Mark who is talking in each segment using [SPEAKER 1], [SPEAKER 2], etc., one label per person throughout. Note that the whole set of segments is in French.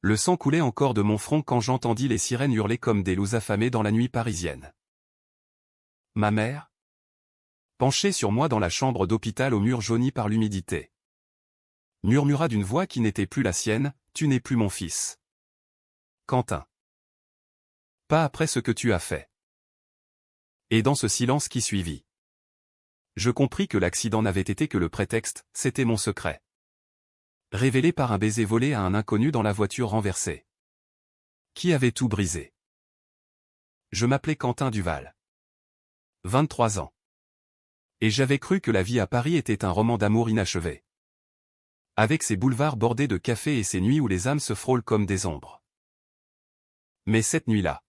[SPEAKER 1] Le sang coulait encore de mon front quand j'entendis les sirènes hurler comme des loups affamés dans la nuit parisienne. Ma mère, penchée sur moi dans la chambre d'hôpital au mur jauni par l'humidité, murmura d'une voix qui n'était plus la sienne, « Tu n'es plus mon fils. Quentin. Pas après ce que tu as fait. » Et dans ce silence qui suivit, je compris que l'accident n'avait été que le prétexte, c'était mon secret. Révélé par un baiser volé à un inconnu dans la voiture renversée. Qui avait tout brisé. Je m'appelais Quentin Duval. 23 ans. Et j'avais cru que la vie à Paris était un roman d'amour inachevé. Avec ses boulevards bordés de café et ses nuits où les âmes se frôlent comme des ombres. Mais cette nuit-là,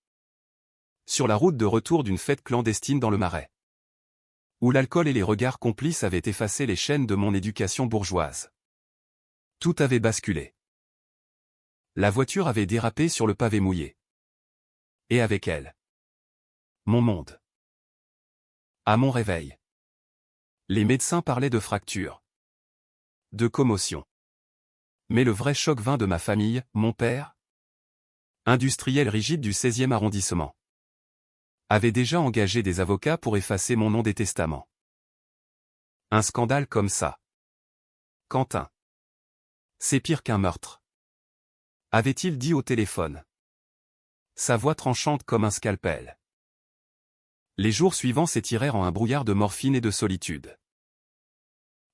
[SPEAKER 1] sur la route de retour d'une fête clandestine dans le Marais, où l'alcool et les regards complices avaient effacé les chaînes de mon éducation bourgeoise, tout avait basculé. La voiture avait dérapé sur le pavé mouillé. Et avec elle, mon monde. À mon réveil, les médecins parlaient de fracture, de commotion. Mais le vrai choc vint de ma famille, mon père, industriel rigide du 16e arrondissement, avait déjà engagé des avocats pour effacer mon nom des testaments. Un scandale comme ça. Quentin. C'est pire qu'un meurtre. Avait-il dit au téléphone. Sa voix tranchante comme un scalpel. Les jours suivants s'étirèrent en un brouillard de morphine et de solitude.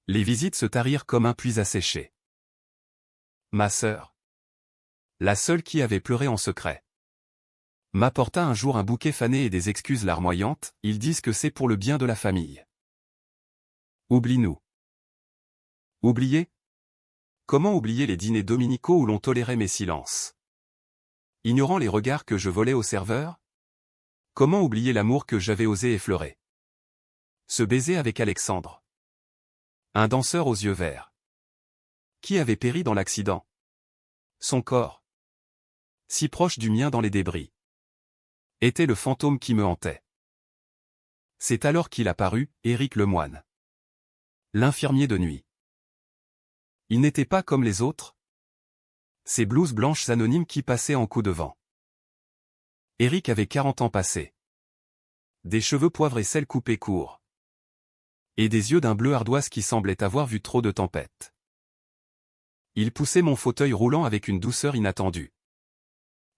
[SPEAKER 1] Les visites se tarirent comme un puits asséché. Ma sœur, la seule qui avait pleuré en secret, m'apporta un jour un bouquet fané et des excuses larmoyantes, ils disent que c'est pour le bien de la famille. Oublie-nous. Oublier? Comment oublier les dîners dominicaux où l'on tolérait mes silences? Ignorant les regards que je volais aux serveurs? Comment oublier l'amour que j'avais osé effleurer? Ce baiser avec Alexandre. Un danseur aux yeux verts. Qui avait péri dans l'accident? Son corps, si proche du mien dans les débris, était le fantôme qui me hantait. C'est alors qu'il apparut, Éric Lemoine. L'infirmier de nuit. Il n'était pas comme les autres. Ces blouses blanches anonymes qui passaient en coup de vent. Éric avait 40 ans passés. Des cheveux poivre et sel coupés courts. Et des yeux d'un bleu ardoise qui semblaient avoir vu trop de tempêtes. Il poussait mon fauteuil roulant avec une douceur inattendue.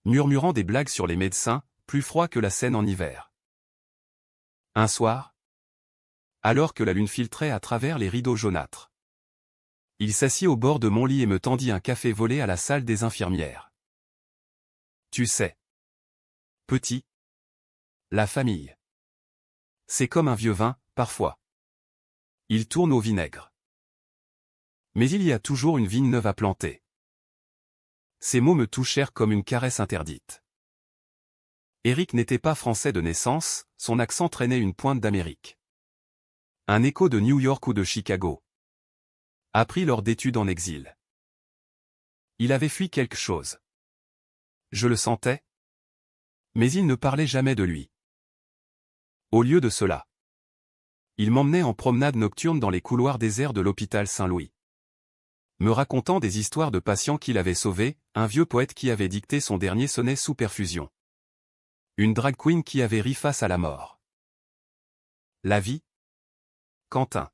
[SPEAKER 1] Murmurant des blagues sur les médecins, plus froid que la Seine en hiver. Un soir, alors que la lune filtrait à travers les rideaux jaunâtres, il s'assit au bord de mon lit et me tendit un café volé à la salle des infirmières. Tu sais, petit, la famille, c'est comme un vieux vin, parfois. Il tourne au vinaigre. Mais il y a toujours une vigne neuve à planter. Ces mots me touchèrent comme une caresse interdite. Éric n'était pas français de naissance, son accent traînait une pointe d'Amérique. Un écho de New York ou de Chicago. Appris lors d'études en exil. Il avait fui quelque chose. Je le sentais. Mais il ne parlait jamais de lui. Au lieu de cela, il m'emmenait en promenade nocturne dans les couloirs déserts de l'hôpital Saint-Louis. Me racontant des histoires de patients qu'il avait sauvés, un vieux poète qui avait dicté son dernier sonnet sous perfusion. Une drag queen qui avait ri face à la mort. La vie? Quentin.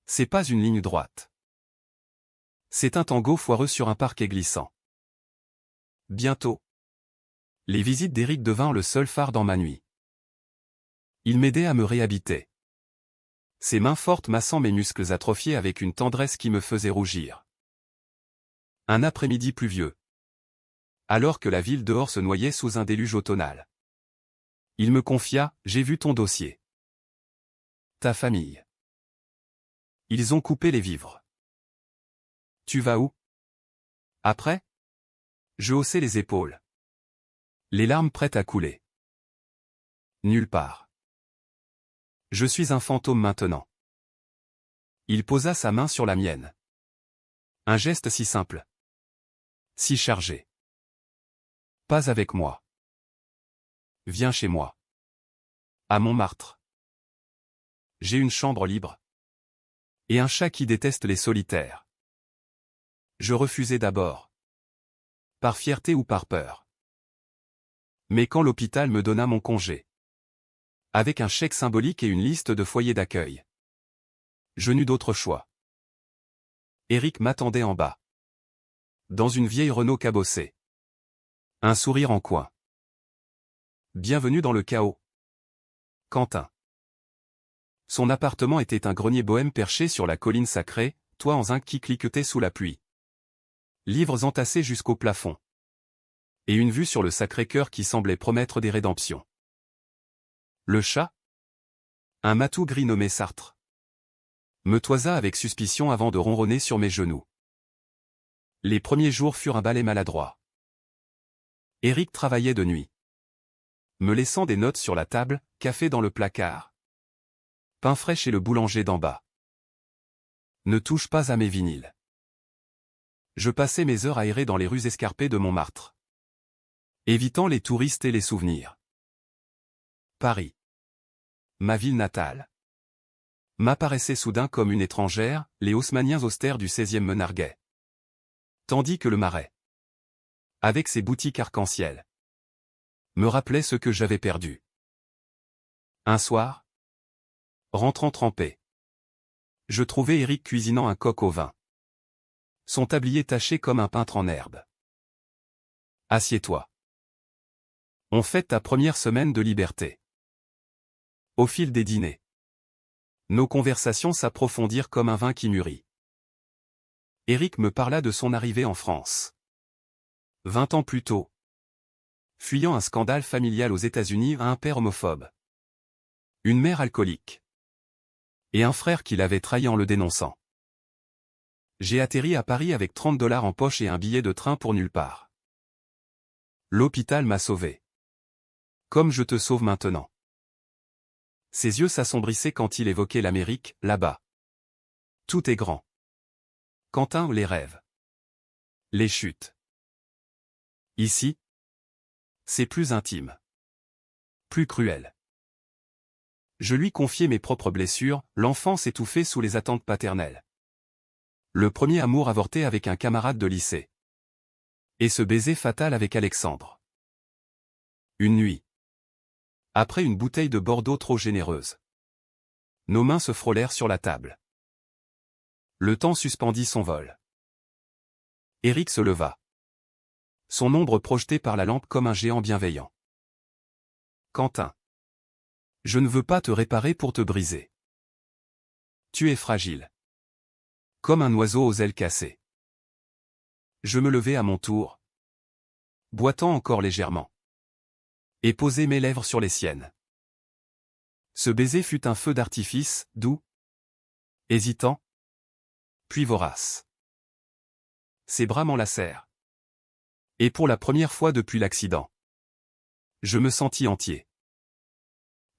[SPEAKER 1] C'est pas une ligne droite. C'est un tango foireux sur un parquet glissant. Bientôt, les visites d'Éric devinrent le seul phare dans ma nuit. Il m'aidait à me réhabiter. Ses mains fortes massant mes muscles atrophiés avec une tendresse qui me faisait rougir. Un après-midi pluvieux. Alors que la ville dehors se noyait sous un déluge automnal. Il me confia, j'ai vu ton dossier. Ta famille. Ils ont coupé les vivres. Tu vas où? Après? Je haussai les épaules. Les larmes prêtes à couler. Nulle part. Je suis un fantôme maintenant. Il posa sa main sur la mienne. Un geste si simple. Si chargé. Pas avec moi. Viens chez moi. À Montmartre. J'ai une chambre libre. Et un chat qui déteste les solitaires. Je refusai d'abord. par fierté ou par peur. Mais quand l'hôpital me donna mon congé, avec un chèque symbolique et une liste de foyers d'accueil, je n'eus d'autre choix. Éric m'attendait en bas, dans une vieille Renault cabossée. Un sourire en coin. Bienvenue dans le chaos, Quentin. Son appartement était un grenier bohème perché sur la colline sacrée, toit en zinc qui cliquetait sous la pluie. Livres entassés jusqu'au plafond. Et une vue sur le Sacré-Cœur qui semblait promettre des rédemptions. Le chat, un matou gris nommé Sartre, me toisa avec suspicion avant de ronronner sur mes genoux. Les premiers jours furent un balai maladroit. Éric travaillait de nuit, me laissant des notes sur la table, café dans le placard, pain frais chez le boulanger d'en bas. Ne touche pas à mes vinyles. Je passais mes heures à errer dans les rues escarpées de Montmartre, évitant les touristes et les souvenirs. Paris, ma ville natale, m'apparaissait soudain comme une étrangère, les haussmanniens austères du 16e me narguaient. Tandis que le Marais, avec ses boutiques arc-en-ciel, me rappelait ce que j'avais perdu. Un soir, rentrant trempé, je trouvai Éric cuisinant un coq au vin. Son tablier taché comme un peintre en herbe. Assieds-toi. On fête ta première semaine de liberté. Au fil des dîners, nos conversations s'approfondirent comme un vin qui mûrit. Éric me parla de son arrivée en France. 20 ans plus tôt, fuyant un scandale familial aux États-Unis à un père homophobe, une mère alcoolique, et un frère qui l'avait trahi en le dénonçant. J'ai atterri à Paris avec 30 $ en poche et un billet de train pour nulle part. L'hôpital m'a sauvé. Comme je te sauve maintenant. Ses yeux s'assombrissaient quand il évoquait l'Amérique, là-bas. Tout est grand. Quentin, les rêves. Les chutes. Ici, c'est plus intime. Plus cruel. Je lui confiai mes propres blessures, l'enfance étouffée sous les attentes paternelles. Le premier amour avorté avec un camarade de lycée. Et ce baiser fatal avec Alexandre. Une nuit. Après une bouteille de Bordeaux trop généreuse. Nos mains se frôlèrent sur la table. Le temps suspendit son vol. Éric se leva. Son ombre projetée par la lampe comme un géant bienveillant. Quentin. Je ne veux pas te réparer pour te briser. Tu es fragile. Comme un oiseau aux ailes cassées. Je me levai à mon tour, boitant encore légèrement, et posai mes lèvres sur les siennes. Ce baiser fut un feu d'artifice, doux, hésitant, puis vorace. Ses bras m'enlacèrent. Et pour la première fois depuis l'accident, je me sentis entier.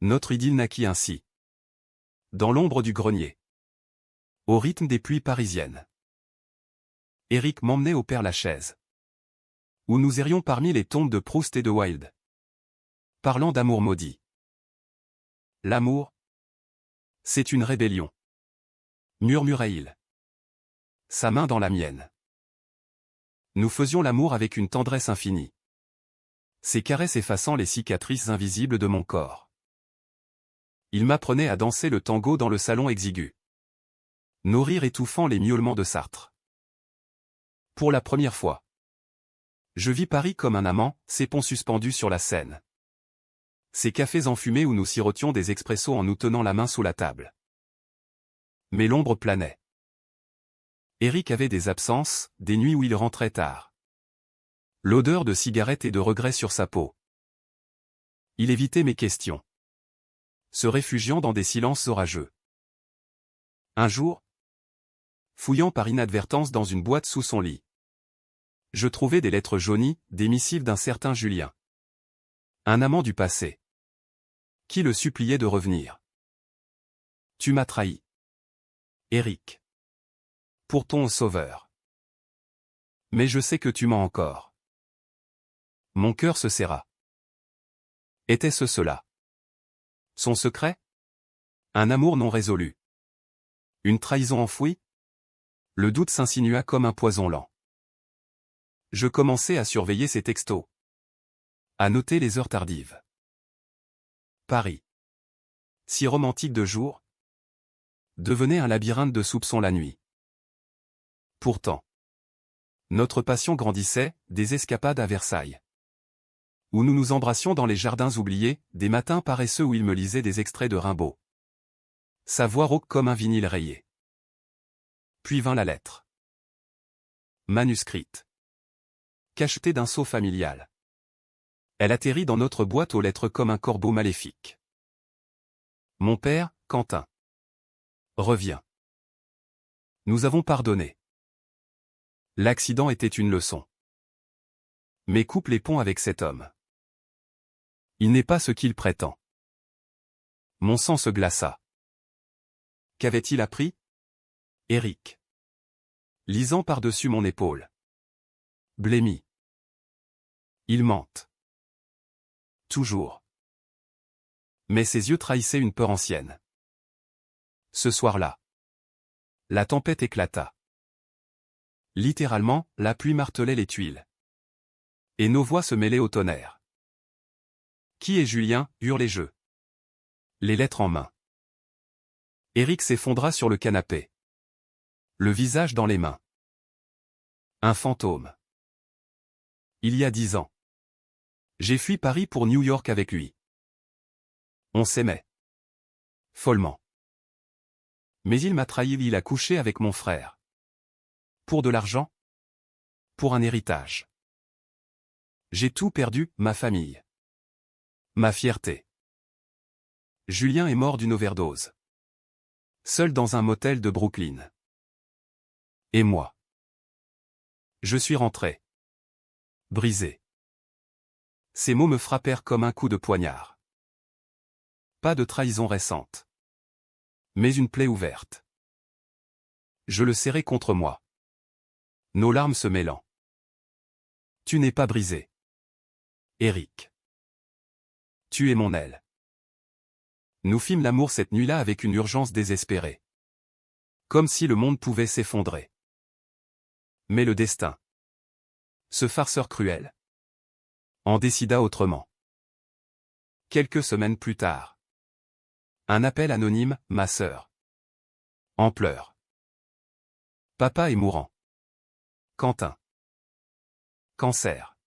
[SPEAKER 1] Notre idylle naquit ainsi. Dans l'ombre du grenier. Au rythme des pluies parisiennes. Éric m'emmenait au Père-Lachaise, où nous errions parmi les tombes de Proust et de Wilde, parlant d'amour maudit. L'amour, c'est une rébellion, murmurait-il. Sa main dans la mienne. Nous faisions l'amour avec une tendresse infinie. Ses caresses effaçant les cicatrices invisibles de mon corps. Il m'apprenait à danser le tango dans le salon exigu. Nos rires étouffant les miaulements de Sartre. Pour la première fois, je vis Paris comme un amant, ses ponts suspendus sur la Seine. Ces cafés enfumés où nous sirotions des expressos en nous tenant la main sous la table. Mais l'ombre planait. Éric avait des absences, des nuits où il rentrait tard. L'odeur de cigarette et de regret sur sa peau. Il évitait mes questions, se réfugiant dans des silences orageux. Un jour, fouillant par inadvertance dans une boîte sous son lit, je trouvai des lettres jaunies, des missives d'un certain Julien. Un amant du passé, qui le suppliait de revenir. Tu m'as trahi, Éric. Pour ton sauveur. Mais je sais que tu mens encore. Mon cœur se serra. Était-ce cela? Son secret? Un amour non résolu. Une trahison enfouie? Le doute s'insinua comme un poison lent. Je commençais à surveiller ses textos. À noter les heures tardives. Paris. Si romantique de jour, devenait un labyrinthe de soupçons la nuit. Pourtant, notre passion grandissait, des escapades à Versailles. Où nous nous embrassions dans les jardins oubliés, des matins paresseux où il me lisait des extraits de Rimbaud. Sa voix rauque comme un vinyle rayé. Puis vint la lettre. Manuscrite. Cachetée d'un sceau familial. Elle atterrit dans notre boîte aux lettres comme un corbeau maléfique. Mon père, Quentin. Reviens. Nous avons pardonné. L'accident était une leçon. Mais coupe les ponts avec cet homme. Il n'est pas ce qu'il prétend. Mon sang se glaça. Qu'avait-il appris? Éric. Lisant par-dessus mon épaule. Blêmi. Il mente. Toujours. Mais ses yeux trahissaient une peur ancienne. Ce soir-là, la tempête éclata. Littéralement, la pluie martelait les tuiles. Et nos voix se mêlaient au tonnerre. Qui est Julien? Hurlai-je. Les lettres en main. Éric s'effondra sur le canapé. Le visage dans les mains. Un fantôme. Il y a 10 ans. J'ai fui Paris pour New York avec lui. On s'aimait. Follement. Mais il m'a trahi, il a couché avec mon frère. Pour de l'argent? Pour un héritage. J'ai tout perdu, ma famille. Ma fierté. Julien est mort d'une overdose. Seul dans un motel de Brooklyn. Et moi? Je suis rentré. Brisé. Ces mots me frappèrent comme un coup de poignard. Pas de trahison récente. Mais une plaie ouverte. Je le serrai contre moi. Nos larmes se mêlant. Tu n'es pas brisé. Éric. Tu es mon aile. Nous fîmes l'amour cette nuit-là avec une urgence désespérée. Comme si le monde pouvait s'effondrer. Mais le destin. Ce farceur cruel. En décida autrement. Quelques semaines plus tard. Un appel anonyme, ma sœur. En pleurs. Papa est mourant. Quentin. Cancer.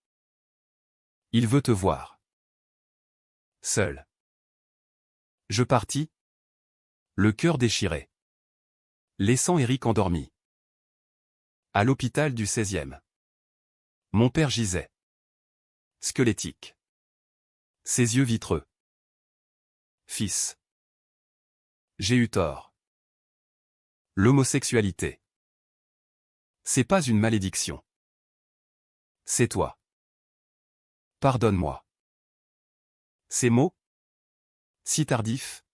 [SPEAKER 1] Il veut te voir. Seul. Je partis. Le cœur déchiré. Laissant Éric endormi. À l'hôpital du 16e. Mon père gisait. Squelettique. Ses yeux vitreux. Fils. J'ai eu tort. L'homosexualité. C'est pas une malédiction. C'est toi. Pardonne-moi. Ces mots, si tardifs,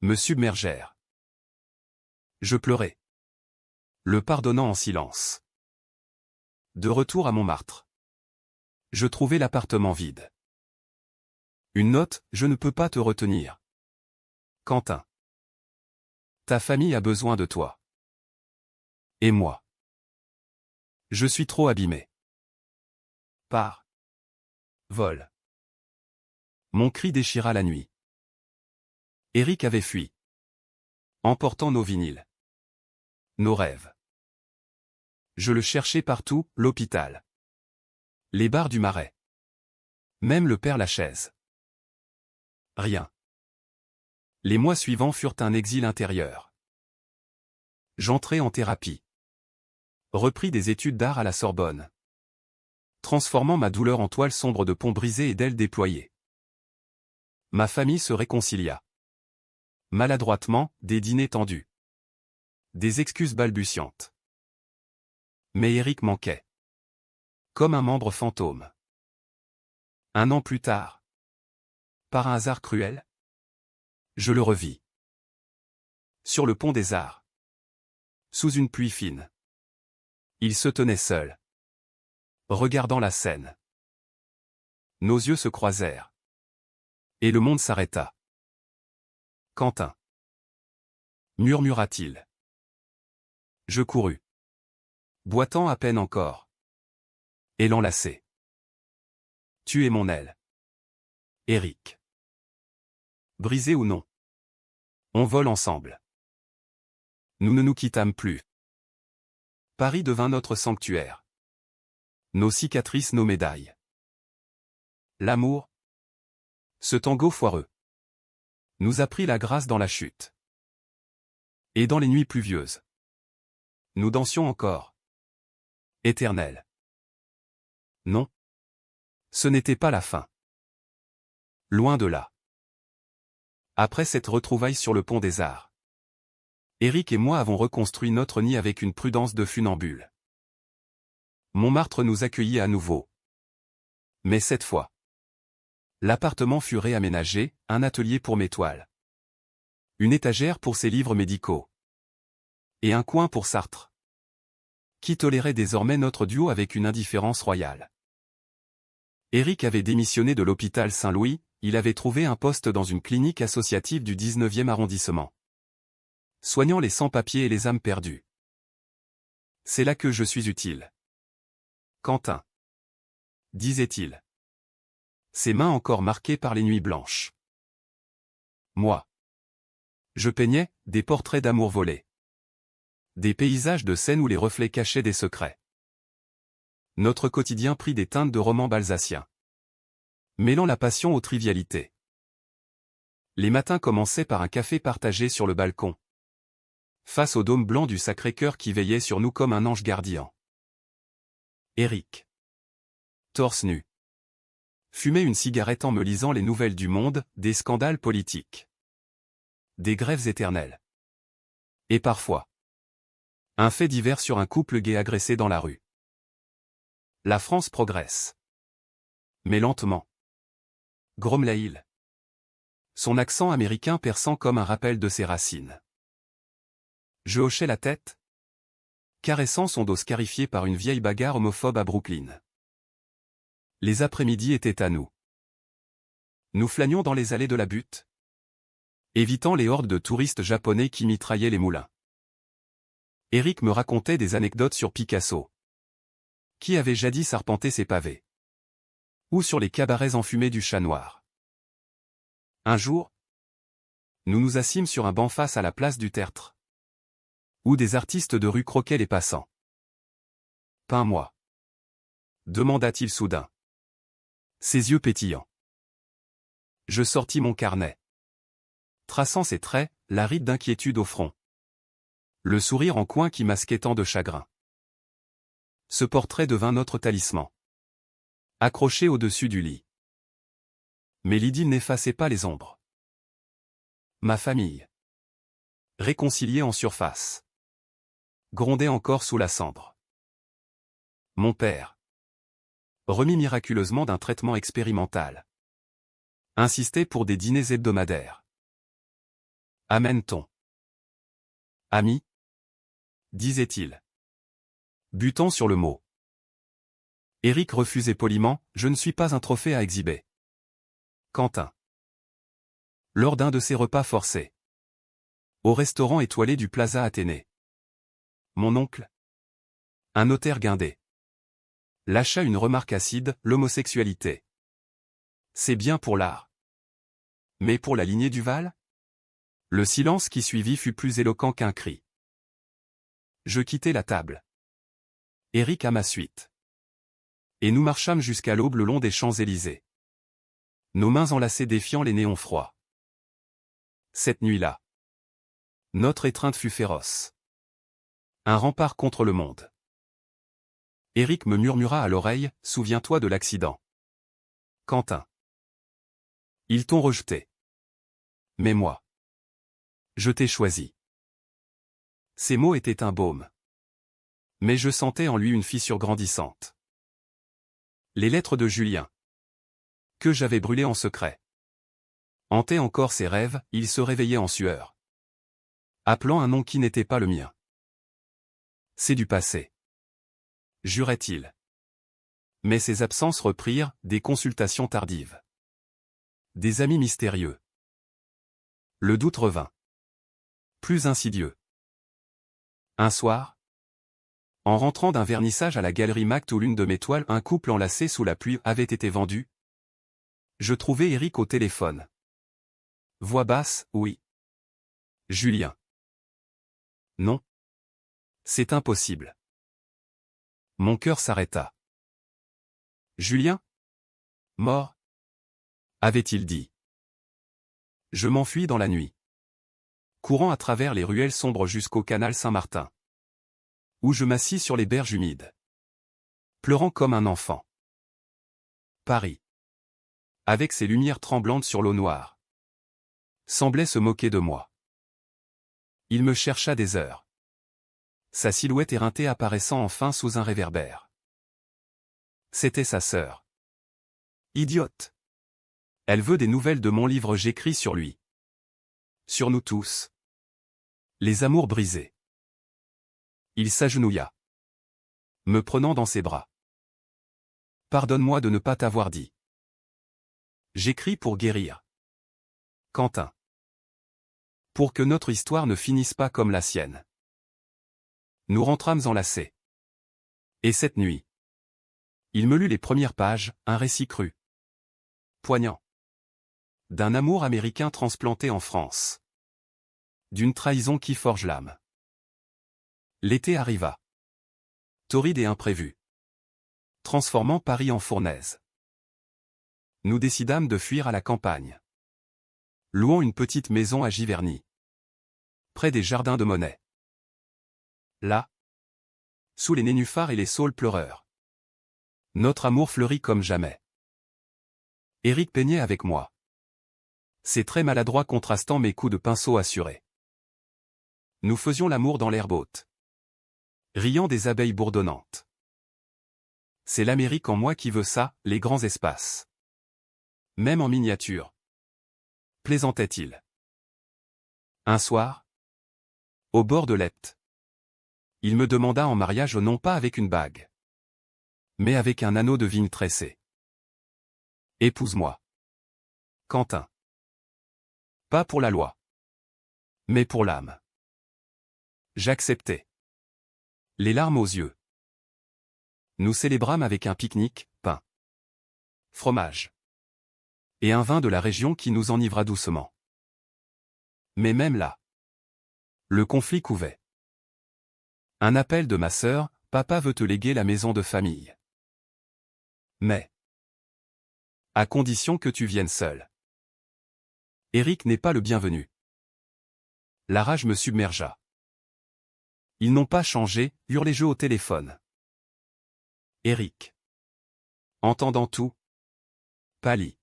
[SPEAKER 1] me submergèrent. Je pleurais. Le pardonnant en silence. De retour à Montmartre. Je trouvai l'appartement vide. Une note, je ne peux pas te retenir. Quentin. Ta famille a besoin de toi. Et moi. Je suis trop abîmé. Pars. Vol. Mon cri déchira la nuit. Éric avait fui. Emportant nos vinyles. Nos rêves. Je le cherchais partout, l'hôpital. Les bars du Marais. Même le Père-Lachaise. Rien. Les mois suivants furent un exil intérieur. J'entrai en thérapie. Repris des études d'art à la Sorbonne. Transformant ma douleur en toile sombre de ponts brisés et d'ailes déployées. Ma famille se réconcilia. Maladroitement, des dîners tendus. Des excuses balbutiantes. Mais Éric manquait. Comme un membre fantôme. Un an plus tard. Par un hasard cruel. Je le revis. Sur le pont des Arts. Sous une pluie fine. Il se tenait seul. Regardant la scène. Nos yeux se croisèrent. Et le monde s'arrêta. Quentin. Murmura-t-il. Je courus. Boitant à peine encore. Et l'enlacer. Tu es mon aile. Éric. Brisé ou non. On vole ensemble. Nous ne nous quittâmes plus. Paris devint notre sanctuaire. Nos cicatrices, nos médailles. L'amour. Ce tango foireux. Nous a pris la grâce dans la chute. Et dans les nuits pluvieuses. Nous dansions encore. Éternel. Non. Ce n'était pas la fin. Loin de là. Après cette retrouvaille sur le pont des Arts, Éric et moi avons reconstruit notre nid avec une prudence de funambule. Montmartre nous accueillit à nouveau. Mais cette fois, l'appartement fut réaménagé, un atelier pour mes toiles. Une étagère pour ses livres médicaux. Et un coin pour Sartre, qui tolérait désormais notre duo avec une indifférence royale. Éric avait démissionné de l'hôpital Saint-Louis, il avait trouvé un poste dans une clinique associative du 19e arrondissement. Soignant les sans-papiers et les âmes perdues. C'est là que je suis utile. Quentin. Disait-il. Ses mains encore marquées par les nuits blanches. Moi. Je peignais des portraits d'amour volés. Des paysages de scènes où les reflets cachaient des secrets. Notre quotidien prit des teintes de romans balsaciens. Mêlant la passion aux trivialités. Les matins commençaient par un café partagé sur le balcon. Face au dôme blanc du Sacré-Cœur qui veillait sur nous comme un ange gardien. Éric. Torse nu. Fumait une cigarette en me lisant les nouvelles du monde, des scandales politiques. Des grèves éternelles. Et parfois. Un fait divers sur un couple gay agressé dans la rue. La France progresse. Mais lentement. Grommela-il. Son accent américain perçant comme un rappel de ses racines. Je hochais la tête, caressant son dos scarifié par une vieille bagarre homophobe à Brooklyn. Les après-midi étaient à nous. Nous flânions dans les allées de la butte, évitant les hordes de touristes japonais qui mitraillaient les moulins. Éric me racontait des anecdotes sur Picasso, qui avait jadis arpenté ses pavés, ou sur les cabarets enfumés du Chat Noir. Un jour, nous nous assîmes sur un banc face à la place du Tertre, où des artistes de rue croquaient les passants. « Peins-moi » demanda-t-il soudain, ses yeux pétillants. Je sortis mon carnet. Traçant ses traits, la ride d'inquiétude au front. Le sourire en coin qui masquait tant de chagrin. Ce portrait devint notre talisman. Accroché au-dessus du lit. Mais l'idylle n'effaçait pas les ombres. Ma famille. Réconciliée en surface. Grondait encore sous la cendre. Mon père. Remis miraculeusement d'un traitement expérimental. Insistait pour des dîners hebdomadaires. Amène-t-on. Ami, disait-il. Butant sur le mot. Éric refusait poliment, je ne suis pas un trophée à exhiber. Quentin. Lors d'un de ses repas forcés. Au restaurant étoilé du Plaza Athénée. Mon oncle. Un notaire guindé. Lâcha une remarque acide, l'homosexualité. C'est bien pour l'art. Mais pour la lignée Duval? Le silence qui suivit fut plus éloquent qu'un cri. Je quittai la table. Éric à ma suite. Et nous marchâmes jusqu'à l'aube le long des Champs-Élysées. Nos mains enlacées défiant les néons froids. Cette nuit-là, notre étreinte fut féroce. Un rempart contre le monde. Éric me murmura à l'oreille, souviens-toi de l'accident. Quentin. Ils t'ont rejeté. Mais moi. Je t'ai choisi. Ces mots étaient un baume. Mais je sentais en lui une fissure grandissante. Les lettres de Julien. Que j'avais brûlées en secret. Hantaient encore ses rêves, il se réveillait en sueur. Appelant un nom qui n'était pas le mien. C'est du passé. Jurait-il. Mais ses absences reprirent, des consultations tardives. Des amis mystérieux. Le doute revint. Plus insidieux. Un soir, En rentrant d'un vernissage à la galerie Mact où l'une de mes toiles, un couple enlacé sous la pluie, avait été vendu, je trouvai Éric au téléphone. Voix basse, oui. Julien. Non. C'est impossible. Mon cœur s'arrêta. Julien? Mort? Avait-il dit. Je m'enfuis dans la nuit, courant à travers les ruelles sombres jusqu'au canal Saint-Martin, où je m'assis sur les berges humides, pleurant comme un enfant. Paris, avec ses lumières tremblantes sur l'eau noire, semblait se moquer de moi. Il me chercha des heures, sa silhouette éreintée apparaissant enfin sous un réverbère. C'était sa sœur. Idiote. Elle veut des nouvelles de mon livre, j'écris sur lui. Sur nous tous. Les amours brisés. Il s'agenouilla, me prenant dans ses bras. Pardonne-moi de ne pas t'avoir dit. J'écris pour guérir. Quentin. Pour que notre histoire ne finisse pas comme la sienne. Nous rentrâmes enlacés. Et cette nuit, il me lut les premières pages, un récit cru, poignant, d'un amour américain transplanté en France. D'une trahison qui forge l'âme. L'été arriva. Torride et imprévu. Transformant Paris en fournaise. Nous décidâmes de fuir à la campagne. Louant une petite maison à Giverny, près des jardins de Monet. Là, sous les nénuphars et les saules pleureurs, notre amour fleurit comme jamais. Éric peignait avec moi, ses traits maladroits contrastant mes coups de pinceau assurés. Nous faisions l'amour dans l'herbe haute, riant des abeilles bourdonnantes. C'est l'Amérique en moi qui veut ça, les grands espaces. Même en miniature. Plaisantait-il. Un soir, au bord de l'Epte, il me demanda en mariage non pas avec une bague, mais avec un anneau de vigne tressé. Épouse-moi. Quentin. Pas pour la loi, mais pour l'âme. J'acceptai. Les larmes aux yeux. Nous célébrâmes avec un pique-nique, pain, fromage et un vin de la région qui nous enivra doucement. Mais même là, le conflit couvait. Un appel de ma sœur, papa veut te léguer la maison de famille. Mais, à condition que tu viennes seul. Éric n'est pas le bienvenu. La rage me submergea. Ils n'ont pas changé, hurlai-je au téléphone. Éric, entendant tout, pâlit.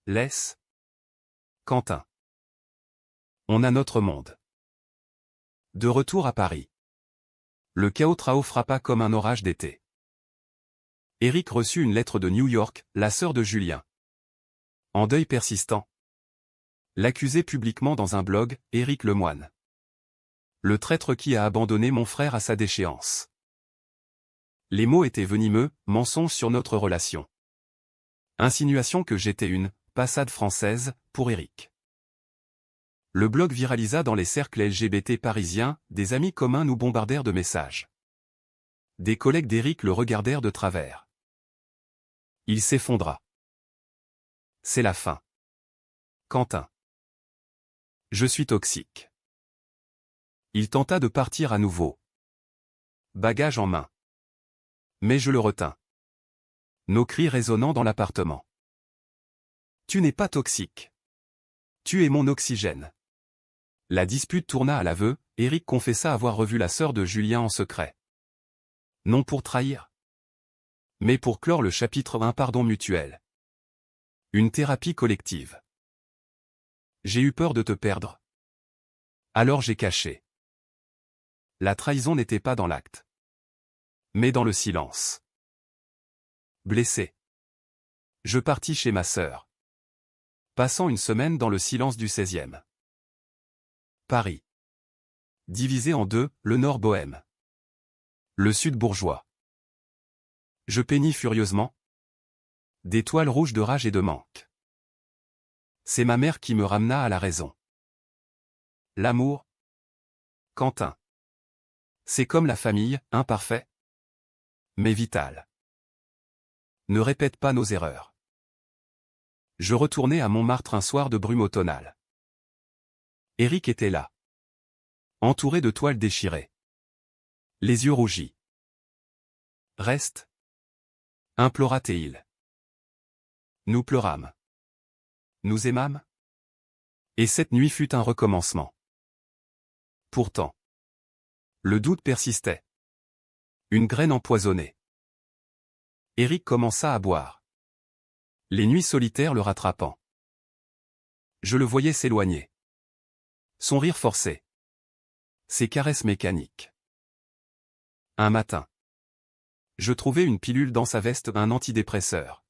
[SPEAKER 1] Laisse. Quentin. On a notre monde. De retour à Paris. Le chaos Trao frappa comme un orage d'été. Éric reçut une lettre de New York, la sœur de Julien. En deuil persistant. L'accusait publiquement dans un blog, Éric Lemoine. Le traître qui a abandonné mon frère à sa déchéance. Les mots étaient venimeux, mensonges sur notre relation. Insinuation que j'étais une passade française, pour Éric. Le blog viralisa dans les cercles LGBT parisiens, des amis communs nous bombardèrent de messages. Des collègues d'Éric le regardèrent de travers. Il s'effondra. C'est la fin. Quentin. Je suis toxique. Il tenta de partir à nouveau. Bagage en main. Mais je le retins. Nos cris résonnant dans l'appartement. Tu n'es pas toxique. Tu es mon oxygène. La dispute tourna à l'aveu, Éric confessa avoir revu la sœur de Julien en secret. Non pour trahir, mais pour clore le chapitre un pardon mutuel. Une thérapie collective. J'ai eu peur de te perdre. Alors j'ai caché. La trahison n'était pas dans l'acte, mais dans le silence. Blessé. Je partis chez ma sœur. Passant une semaine dans le silence du 16e. Paris. Divisé en deux, le nord bohème. Le sud bourgeois. Je peignis furieusement. Des toiles rouges de rage et de manque. C'est ma mère qui me ramena à la raison. L'amour. Quentin. C'est comme la famille, imparfait, mais vital. Ne répète pas nos erreurs. Je retournais à Montmartre un soir de brume automnale. Éric était là. Entouré de toiles déchirées. Les yeux rougis. Reste. Implora-t-il. Nous pleurâmes. Nous aimâmes. Et cette nuit fut un recommencement. Pourtant. Le doute persistait. Une graine empoisonnée. Éric commença à boire. Les nuits solitaires le rattrapant. Je le voyais s'éloigner. Son rire forcé. Ses caresses mécaniques. Un matin. Je trouvai une pilule dans sa veste, un antidépresseur.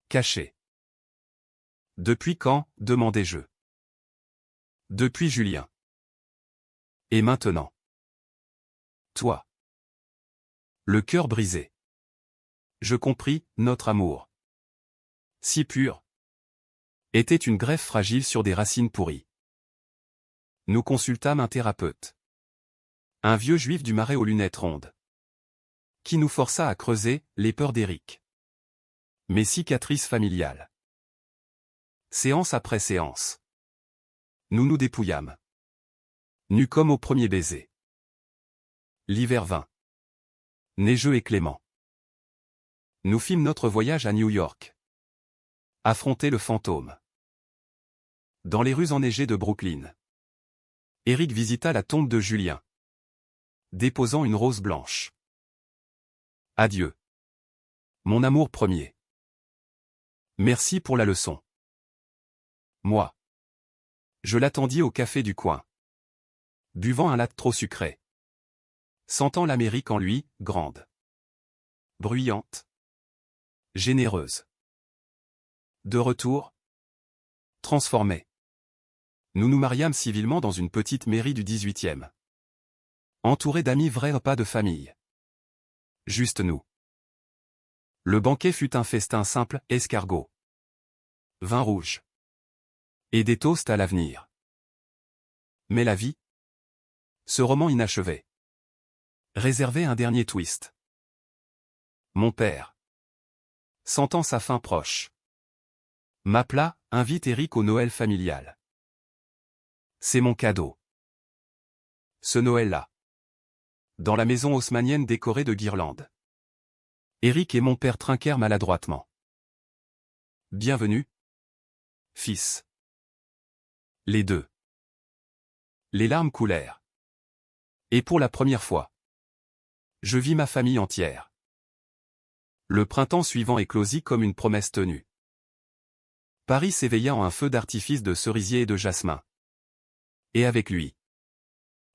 [SPEAKER 1] Caché. Depuis quand, demandai-je. Depuis Julien. Et maintenant. Toi. Le cœur brisé. Je compris, notre amour. Si pur. Était une greffe fragile sur des racines pourries. Nous consultâmes un thérapeute. Un vieux juif du Marais aux lunettes rondes. Qui nous força à creuser les peurs d'Éric. Mes cicatrices familiales. Séance après séance. Nous nous dépouillâmes. Nus comme au premier baiser. L'hiver vint. Neigeux et clément. Nous fîmes notre voyage à New York. Affronter le fantôme. Dans les rues enneigées de Brooklyn. Éric visita la tombe de Julien. Déposant une rose blanche. Adieu. Mon amour premier. Merci pour la leçon. Moi. Je l'attendis au café du coin. Buvant un latte trop sucré. Sentant l'Amérique en lui, grande. Bruyante. Généreuse. De retour. Transformée. Nous nous mariâmes civilement dans une petite mairie du 18e. Entourés d'amis vrais, pas de famille. Juste nous. Le banquet fut un festin simple, escargot. Vin rouge. Et des toasts à l'avenir. Mais la vie. Ce roman inachevé. Réservait un dernier twist. Mon père. Sentant sa fin proche. M'appela, invite Éric au Noël familial. C'est mon cadeau. Ce Noël-là. Dans la maison haussmannienne décorée de guirlandes. Éric et mon père trinquèrent maladroitement. Bienvenue. Fils. Les deux. Les larmes coulèrent. Et pour la première fois. Je vis ma famille entière. Le printemps suivant éclosit comme une promesse tenue. Paris s'éveilla en un feu d'artifice de cerisier et de jasmin. Et avec lui.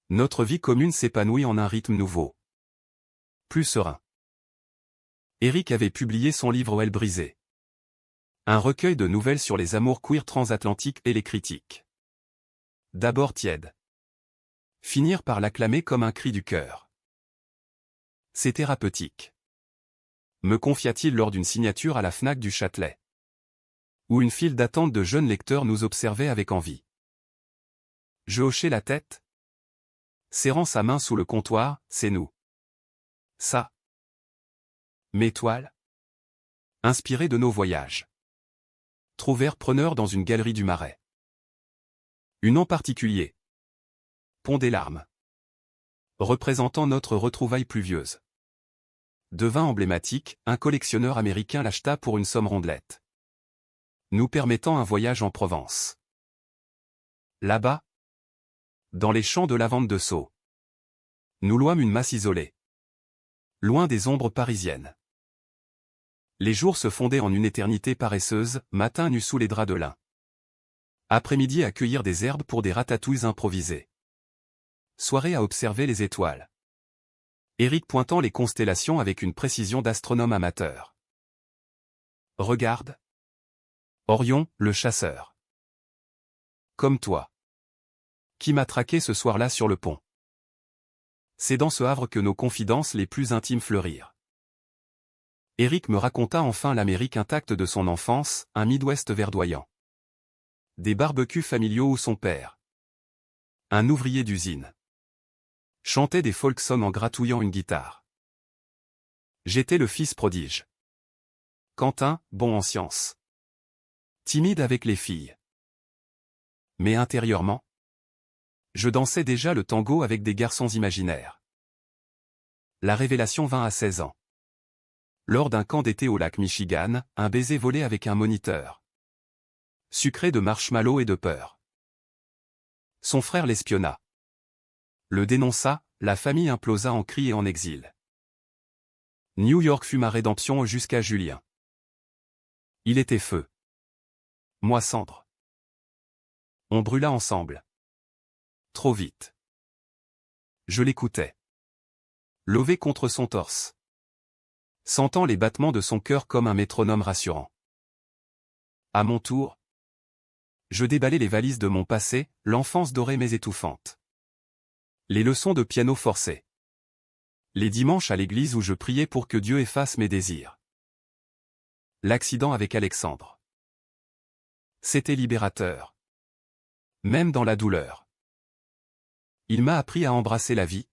[SPEAKER 1] Notre vie commune s'épanouit en un rythme nouveau. Plus serein. Éric avait publié son livre Elle brisée. Un recueil de nouvelles sur les amours queer transatlantiques et les critiques. D'abord tiède. Finir par l'acclamer comme un cri du cœur. C'est thérapeutique. Me confia-t-il lors d'une signature à la Fnac du Châtelet. Où une file d'attente de jeunes lecteurs nous observait avec envie. Je hochai la tête. Serrant sa main sous le comptoir, c'est nous. Ça. Mes toiles. Inspirées de nos voyages. Trouvèrent preneur dans une galerie du Marais. Une en particulier. Pont des larmes. Représentant notre retrouvaille pluvieuse. Devint emblématique, un collectionneur américain l'acheta pour une somme rondelette. Nous permettant un voyage en Provence. Là-bas. Dans les champs de lavande de Sceaux. Nous louâmes une masse isolée. Loin des ombres parisiennes. Les jours se fondaient en une éternité paresseuse, matin nu sous les draps de lin. Après-midi à cueillir des herbes pour des ratatouilles improvisées. Soirée à observer les étoiles. Éric pointant les constellations avec une précision d'astronome amateur. Regarde. Orion, le chasseur. Comme toi. Qui m'a traqué ce soir-là sur le pont. C'est dans ce havre que nos confidences les plus intimes fleurirent. Éric me raconta enfin l'Amérique intacte de son enfance, un Midwest verdoyant. Des barbecues familiaux où son père. Un ouvrier d'usine. chantait des folk songs en gratouillant une guitare. J'étais le fils prodige. Quentin, bon en sciences. Timide avec les filles. Mais intérieurement, je dansais déjà le tango avec des garçons imaginaires. La révélation vint à 16 ans. Lors d'un camp d'été au lac Michigan, un baiser volé avec un moniteur. Sucré de marshmallows et de peur. Son frère l'espionna. Le dénonça, la famille implosa en cris et en exil. New York fut ma rédemption jusqu'à Julien. Il était feu. Moi cendre. On brûla ensemble. Trop vite. Je l'écoutais. Lové contre son torse. Sentant les battements de son cœur comme un métronome rassurant. À mon tour, je déballai les valises de mon passé, l'enfance dorée mais étouffante. Les leçons de piano forcées. Les dimanches à l'église où je priais pour que Dieu efface mes désirs. L'accident avec Alexandre. C'était libérateur. Même dans la douleur. Il m'a appris à embrasser la vie.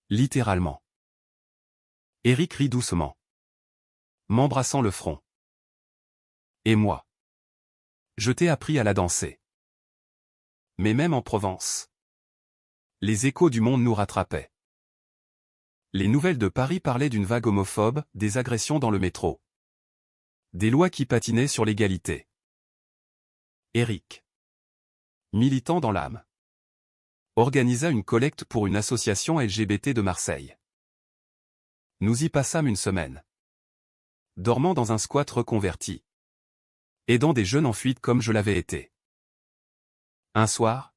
[SPEAKER 1] Littéralement. Éric rit doucement. M'embrassant le front. Et moi. Je t'ai appris à la danser. Mais même en Provence. Les échos du monde nous rattrapaient. Les nouvelles de Paris parlaient d'une vague homophobe, des agressions dans le métro. Des lois qui patinaient sur l'égalité. Éric, militant dans l'âme, organisa une collecte pour une association LGBT de Marseille. Nous y passâmes une semaine. Dormant dans un squat reconverti. Aidant des jeunes en fuite comme je l'avais été. Un soir,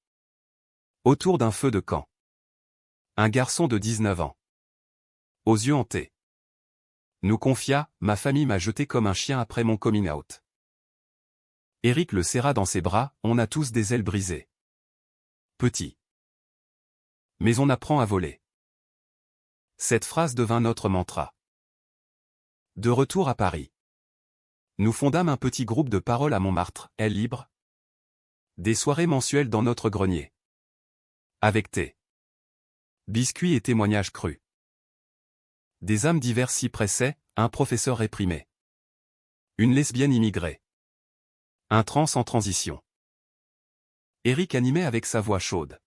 [SPEAKER 1] autour d'un feu de camp. Un garçon de 19 ans. Aux yeux hantés. Nous confia, ma famille m'a jeté comme un chien après mon coming out. Éric le serra dans ses bras, on a tous des ailes brisées. Petit. Mais on apprend à voler. Cette phrase devint notre mantra. De retour à Paris. Nous fondâmes un petit groupe de parole à Montmartre, aile libre. Des soirées mensuelles dans notre grenier. Avec thé. Biscuits et témoignages crus. Des âmes diverses s'y pressaient, un professeur réprimé. Une lesbienne immigrée. Un trans en transition. Éric animait avec sa voix chaude.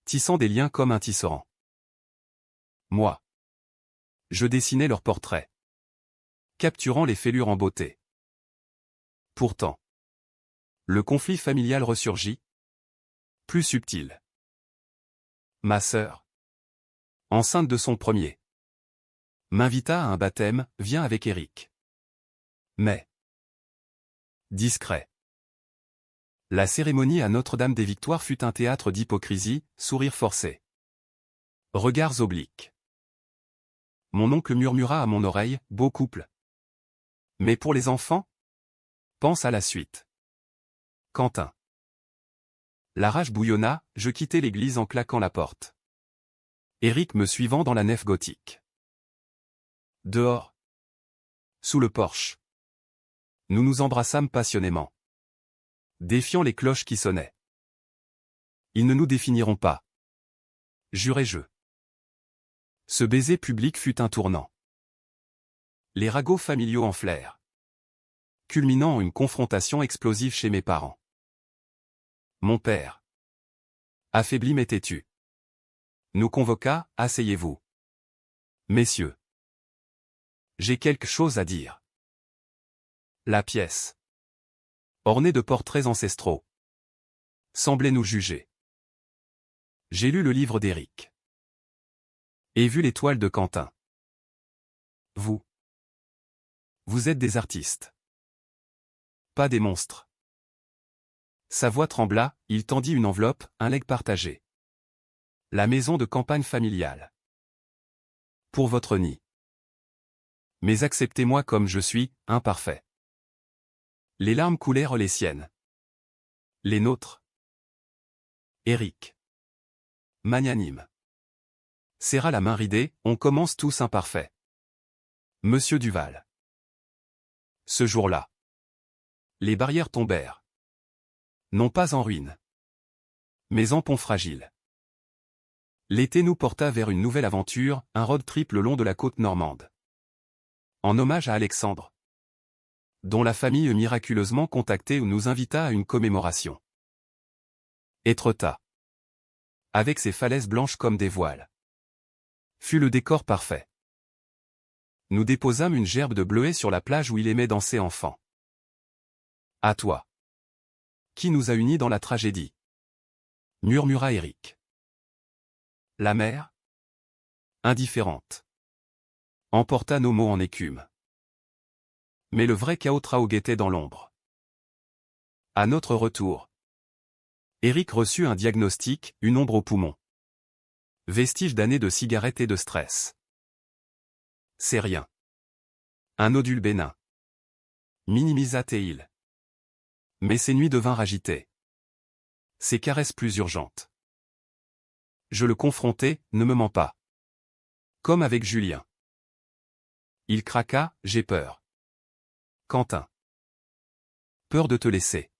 [SPEAKER 1] Tissant des liens comme un tisserand. Moi. Je dessinais leurs portraits. Capturant les fêlures en beauté. Pourtant. Le conflit familial ressurgit. Plus subtil. Ma sœur. Enceinte de son premier. M'invita à un baptême, viens avec Éric. Mais. Discret. La cérémonie à Notre-Dame-des-Victoires fut un théâtre d'hypocrisie, sourires forcés. Regards obliques. Mon oncle murmura à mon oreille, beau couple. Mais pour les enfants? Pense à la suite. Quentin. La rage bouillonna, je quittai l'église en claquant la porte. Éric me suivant dans la nef gothique. Dehors. Sous le porche. Nous nous embrassâmes passionnément. Défiant les cloches qui sonnaient. Ils ne nous définiront pas. Jurai-je. Ce baiser public fut un tournant. Les ragots familiaux enflèrent. Culminant en une confrontation explosive chez mes parents. Mon père. Affaibli mais têtu. Nous convoqua, asseyez-vous. Messieurs. J'ai quelque chose à dire. La pièce. Ornée de portraits ancestraux. Semblait nous juger. J'ai lu le livre d'Éric. Et vu l'étoile de Quentin. Vous. Vous êtes des artistes. Pas des monstres. Sa voix trembla, il tendit une enveloppe, un legs partagé. La maison de campagne familiale. Pour votre nid. Mais acceptez-moi comme je suis, imparfait. Les larmes coulèrent les siennes. Les nôtres. Éric. Magnanime. Serra la main ridée, on commence tous imparfaits. Monsieur Duval. Ce jour-là. Les barrières tombèrent. Non pas en ruine. Mais en pont fragile. L'été nous porta vers une nouvelle aventure, un road trip le long de la côte normande. En hommage à Alexandre, dont la famille eut miraculeusement contacté ou nous invita à une commémoration. Étretat, avec ses falaises blanches comme des voiles, fut le décor parfait. Nous déposâmes une gerbe de bleuets sur la plage où il aimait danser enfant. À toi. Qui nous a unis dans la tragédie? Murmura Éric. La mer, indifférente, emporta nos mots en écume. Mais le vrai chaos guettait dans l'ombre. À notre retour, Éric reçut un diagnostic, une ombre au poumon. Vestige d'années de cigarettes et de stress. C'est rien. Un nodule bénin. Minimisa-t-il. Mais ses nuits devinrent agitées. Ses caresses plus urgentes. Je le confrontai, ne me mens pas. Comme avec Julien. Il craqua, j'ai peur. Quentin. Peur de te laisser.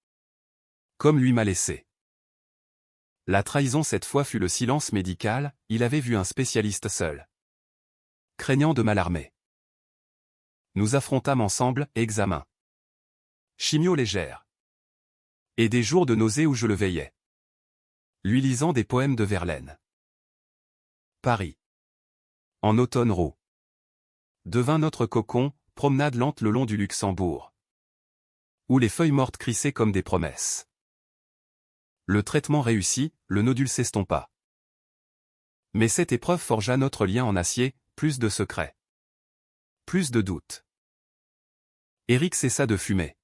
[SPEAKER 1] Comme lui m'a laissé. La trahison cette fois fut le silence médical, il avait vu un spécialiste seul. Craignant de m'alarmer. Nous affrontâmes ensemble, examen. Chimio légère. Et des jours de nausée où je le veillais. Lui lisant des poèmes de Verlaine. Paris. En automne roux. Devint notre cocon, promenade lente le long du Luxembourg. Où les feuilles mortes crissaient comme des promesses. Le traitement réussi, le nodule s'estompa. Mais cette épreuve forgea notre lien en acier, plus de secrets. Plus de doutes. Éric cessa de fumer.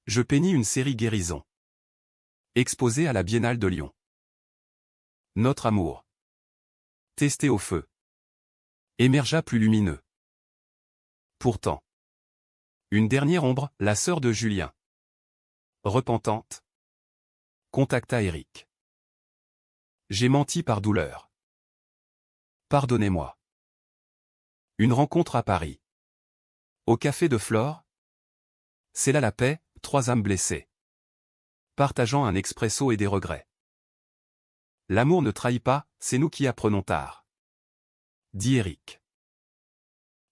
[SPEAKER 1] Je peignis une série guérison. Exposée à la Biennale de Lyon. Notre amour, testé au feu, émergea plus lumineux. Pourtant, une dernière ombre, la sœur de Julien, repentante, contacta Éric. J'ai menti par douleur. Pardonnez-moi. Une rencontre à Paris. Au café de Flore. C'est là la paix, 3 âmes blessées. Partageant un expresso et des regrets. L'amour ne trahit pas, c'est nous qui apprenons tard. Dit Éric.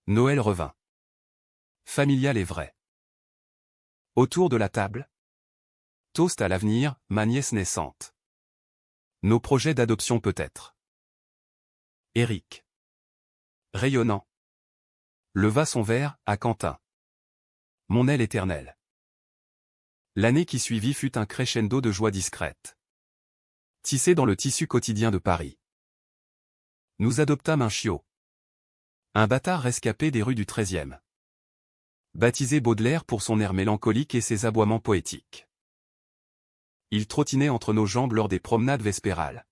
[SPEAKER 1] Noël revint. Familial et vrai. Autour de la table. Toast à l'avenir, ma nièce naissante. Nos projets d'adoption peut-être. Éric. Rayonnant. Leva son verre, à Quentin. Mon aile éternelle. L'année qui suivit fut un crescendo de joie discrète. Tissé dans le tissu quotidien de Paris. Nous adoptâmes un chiot. Un bâtard rescapé des rues du XIIIe. Baptisé Baudelaire pour son air mélancolique et ses aboiements poétiques. Il trottinait entre nos jambes lors des promenades vespérales.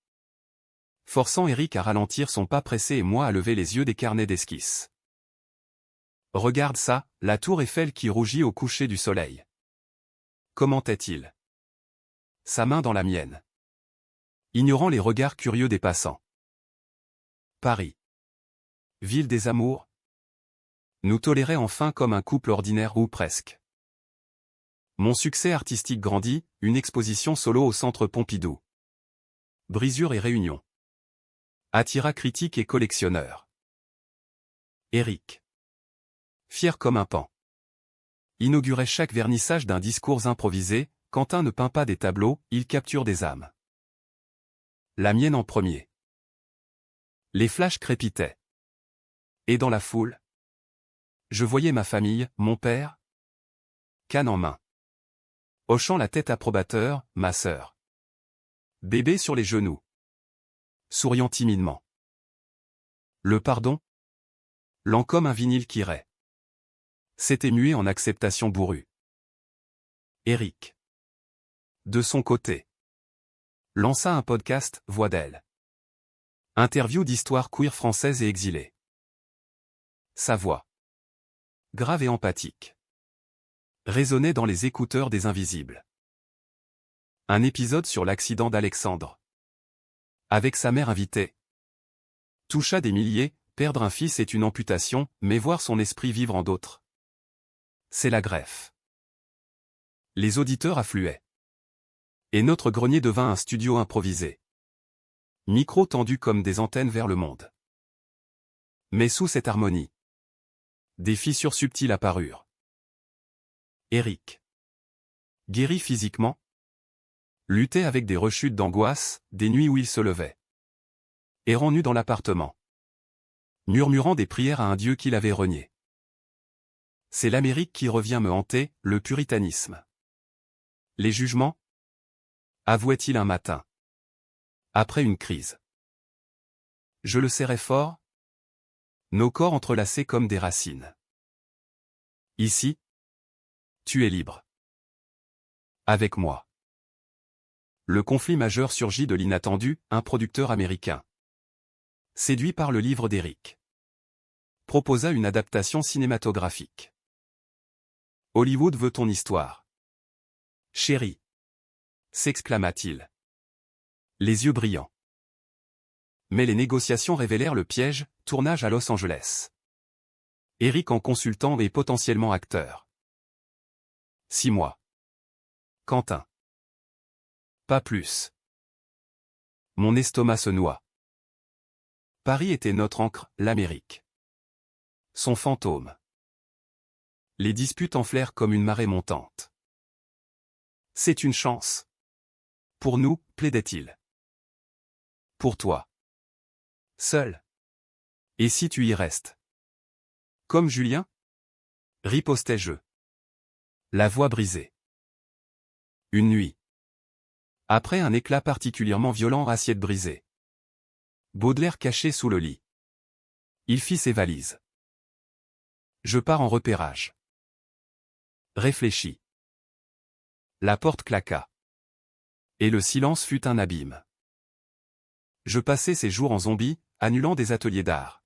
[SPEAKER 1] Forçant Éric à ralentir son pas pressé et moi à lever les yeux des carnets d'esquisses. Regarde ça, la tour Eiffel qui rougit au coucher du soleil. Commentait-il. Sa main dans la mienne. Ignorant les regards curieux des passants. Paris. Ville des amours. Nous tolérait enfin comme un couple ordinaire ou presque. Mon succès artistique grandit, une exposition solo au Centre Pompidou. Brisure et réunion. Attira critiques et collectionneurs. Éric. Fier comme un pan. Inaugurait chaque vernissage d'un discours improvisé, Quentin ne peint pas des tableaux, il capture des âmes. La mienne en premier. Les flashs crépitaient. Et dans la foule, je voyais ma famille, mon père, canne en main. Hochant la tête approbateur, ma sœur. Bébé sur les genoux. Souriant timidement. Le pardon? Lent comme un vinyle qui rait. S'était mué en acceptation bourrue. Éric. De son côté. Lança un podcast, Voix d'elle. Interview d'histoires queer françaises et exilées. Sa voix. Grave et empathique. Résonnait dans les écouteurs des invisibles. Un épisode sur l'accident d'Alexandre. Avec sa mère invitée. Toucha des milliers, perdre un fils est une amputation, mais voir son esprit vivre en d'autres. C'est la greffe. Les auditeurs affluaient. Et notre grenier devint un studio improvisé. Micros tendus comme des antennes vers le monde. Mais sous cette harmonie, des fissures subtiles apparurent. Éric, guéri physiquement, luttait avec des rechutes d'angoisse, des nuits où il se levait, errant nu dans l'appartement, murmurant des prières à un Dieu qu'il avait renié. C'est l'Amérique qui revient me hanter, le puritanisme. Les jugements, avouait-il un matin, après une crise. Je le serrais fort, nos corps entrelacés comme des racines. Ici, tu es libre. Avec moi. Le conflit majeur surgit de l'inattendu, un producteur américain, séduit par le livre d'Éric, proposa une adaptation cinématographique. Hollywood veut ton histoire. Chérie, s'exclama-t-il, les yeux brillants. Mais les négociations révélèrent le piège, tournage à Los Angeles. Éric en consultant est potentiellement acteur. 6 mois. Quentin. Pas plus. Mon estomac se noie. Paris était notre ancre, l'Amérique. Son fantôme. Les disputes enflèrent comme une marée montante. C'est une chance. Pour nous, plaidait-il. Pour toi. Seul. Et si tu y restes? Comme Julien? Ripostai-je. La voix brisée. Une nuit. Après un éclat particulièrement violent, assiette brisée. Baudelaire caché sous le lit. Il fit ses valises. Je pars en repérage. Réfléchis. La porte claqua. Et le silence fut un abîme. Je passai ces jours en zombie, annulant des ateliers d'art.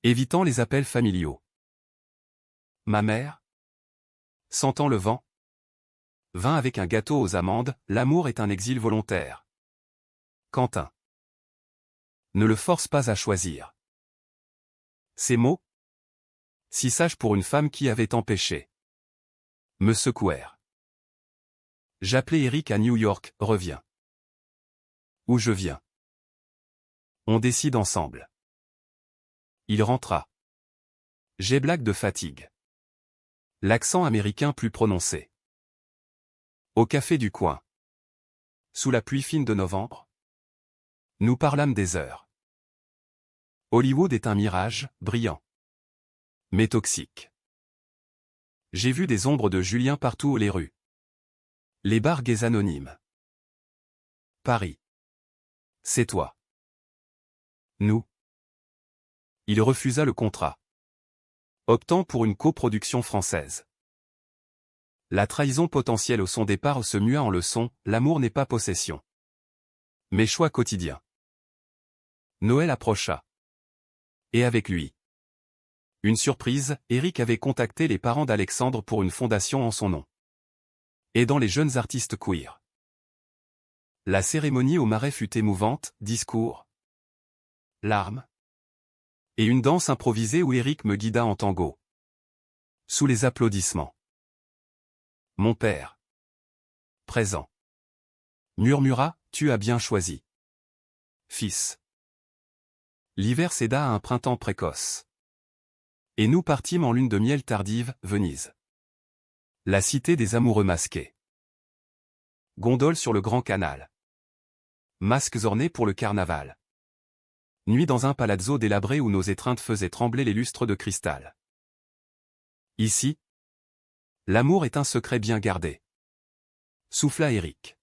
[SPEAKER 1] Évitant les appels familiaux. Ma mère, sentant le vent, vint avec un gâteau aux amandes, l'amour est un exil volontaire. Quentin. Ne le force pas à choisir. Ces mots, si sages pour une femme qui avait tant péché, me secouèrent. J'appelai Éric à New York, reviens. Où je viens. On décide ensemble. Il rentra. J'ai blague de fatigue. L'accent américain plus prononcé. Au café du coin. Sous la pluie fine de novembre. Nous parlâmes des heures. Hollywood est un mirage, brillant. Mais toxique. J'ai vu des ombres de Julien partout les rues. Les bars gays anonymes. Paris. C'est toi. Nous. Il refusa le contrat, optant pour une coproduction française. La trahison potentielle au son départ se mua en leçon, l'amour n'est pas possession. Mais choix quotidien. Noël approcha. Et avec lui. Une surprise, Éric avait contacté les parents d'Alexandre pour une fondation en son nom. Aidant les jeunes artistes queer. La cérémonie au Marais fut émouvante, discours, larmes, et une danse improvisée où Éric me guida en tango. Sous les applaudissements. Mon père. Présent. Murmura, tu as bien choisi. Fils. L'hiver céda à un printemps précoce. Et nous partîmes en lune de miel tardive, Venise. La cité des amoureux masqués. Gondole sur le grand canal. Masques ornés pour le carnaval. Nuit dans un palazzo délabré où nos étreintes faisaient trembler les lustres de cristal. Ici, l'amour est un secret bien gardé. Souffla Éric.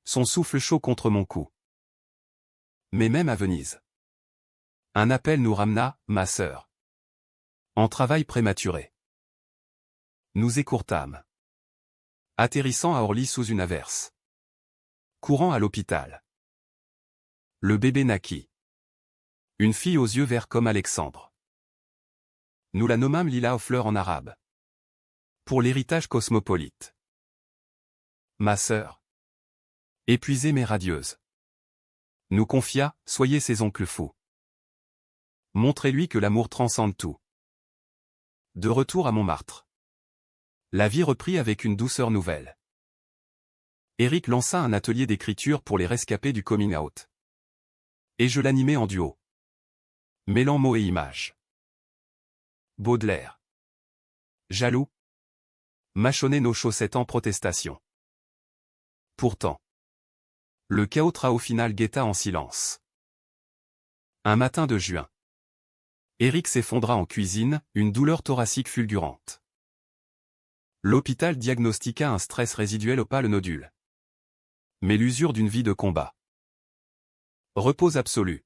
[SPEAKER 1] Son souffle chaud contre mon cou. Mais même à Venise. Un appel nous ramena, ma sœur. En travail prématuré. Nous écourtâmes. Atterrissant à Orly sous une averse. Courant à l'hôpital. Le bébé naquit. Une fille aux yeux verts comme Alexandre. Nous la nommâmes Lila aux fleurs en arabe. Pour l'héritage cosmopolite. Ma sœur. Épuisée mais radieuse. Nous confia, soyez ses oncles fous. Montrez-lui que l'amour transcende tout. De retour à Montmartre. La vie reprit avec une douceur nouvelle. Éric lança un atelier d'écriture pour les rescapés du coming out. Et je l'animais en duo. Mêlant mots et images. Baudelaire. Jaloux. Mâchonner nos chaussettes en protestation. Pourtant. Le chaos au final guetta en silence. Un matin de juin. Éric s'effondra en cuisine, une douleur thoracique fulgurante. L'hôpital diagnostiqua un stress résiduel au pâle nodule. Mais l'usure d'une vie de combat. Repos absolu.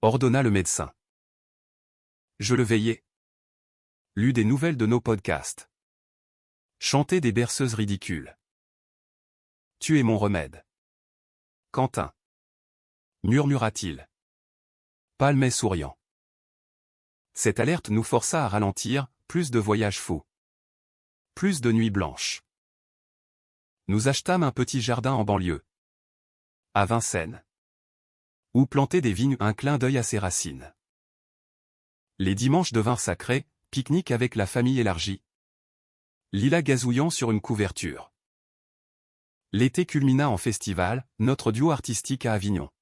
[SPEAKER 1] Ordonna le médecin. Je le veillais. Lus des nouvelles de nos podcasts. Chanté des berceuses ridicules. Tu es mon remède. Quentin. Murmura-t-il. Palmet souriant. Cette alerte nous força à ralentir, plus de voyages fous. Plus de nuits blanches. Nous achetâmes un petit jardin en banlieue. À Vincennes. Où planter des vignes, un clin d'œil à ses racines. Les dimanches devinrent sacrés, pique-nique avec la famille élargie. Lilas gazouillant sur une couverture. L'été culmina en festival, notre duo artistique à Avignon.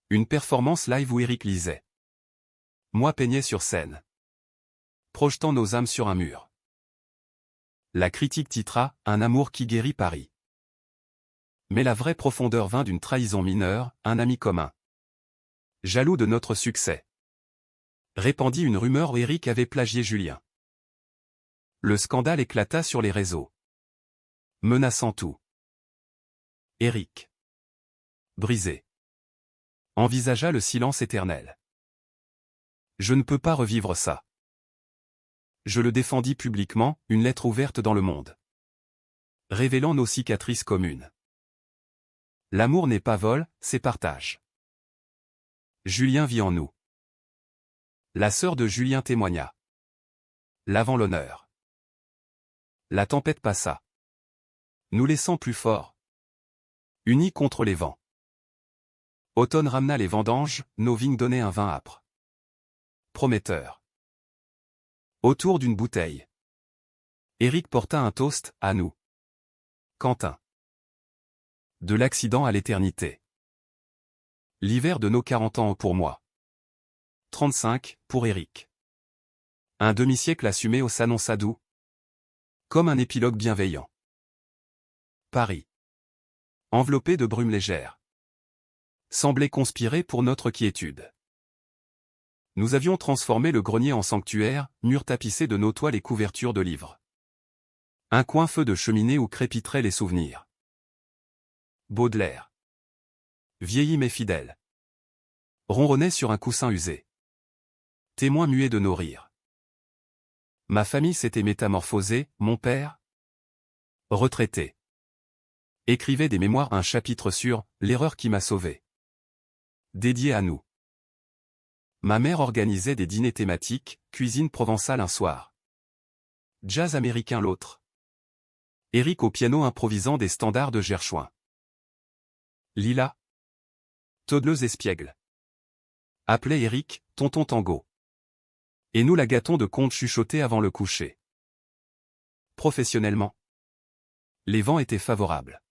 [SPEAKER 1] Une performance live où Éric lisait. Moi peignais sur scène. Projetant nos âmes sur un mur. La critique titra « Un amour qui guérit Paris ». Mais la vraie profondeur vint d'une trahison mineure, un ami commun. Jaloux de notre succès. Répandit une rumeur où Éric avait plagié Julien. Le scandale éclata sur les réseaux. Menaçant tout. Éric. Brisé. Envisagea le silence éternel. Je ne peux pas revivre ça. Je le défendis publiquement, une lettre ouverte dans le monde. Révélant nos cicatrices communes. L'amour n'est pas vol, c'est partage. Julien vit en nous. La sœur de Julien témoigna. Lavant l'honneur. La tempête passa. Nous laissant plus forts. Unis contre les vents. Automne ramena les vendanges, nos vignes donnaient un vin âpre. Prometteur. Autour d'une bouteille. Éric porta un toast, à nous. Quentin. De l'accident à l'éternité. L'hiver de nos 40 ans pour moi. 35, pour Éric. Un demi-siècle assumé au s'annonça doux. Comme un épilogue bienveillant. Paris. Enveloppé de brume légère. Semblait conspirer pour notre quiétude. Nous avions transformé le grenier en sanctuaire, mur tapissé de nos toiles et couvertures de livres. Un coin feu de cheminée où crépiteraient les souvenirs. Baudelaire. Vieilli mais fidèle. Ronronnait sur un coussin usé. Témoin muet de nos rires. Ma famille s'était métamorphosée, mon père, retraité, écrivait des mémoires, un chapitre sur « l'erreur qui m'a sauvé », dédié à nous. Ma mère organisait des dîners thématiques, cuisine provençale un soir. Jazz américain l'autre. Éric au piano improvisant des standards de Gershwin. Lila. Todleuse espiègle. Appelait Éric, tonton tango. Et nous la gâtons de contes chuchotés avant le coucher. Professionnellement. Les vents étaient favorables.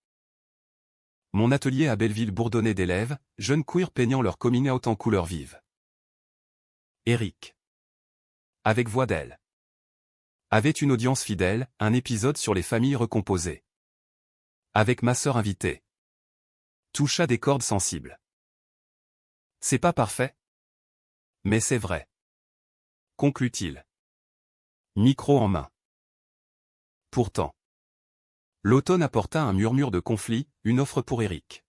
[SPEAKER 1] Mon atelier à Belleville bourdonnait d'élèves, jeunes queers peignant leur coming out en couleurs vives. Éric. Avec voix d'elle. Avait une audience fidèle, un épisode sur les familles recomposées. Avec ma sœur invitée. Toucha des cordes sensibles. C'est pas parfait. Mais c'est vrai. Conclut-il. Micro en main. Pourtant. L'automne apporta un murmure de conflit, une offre pour Éric.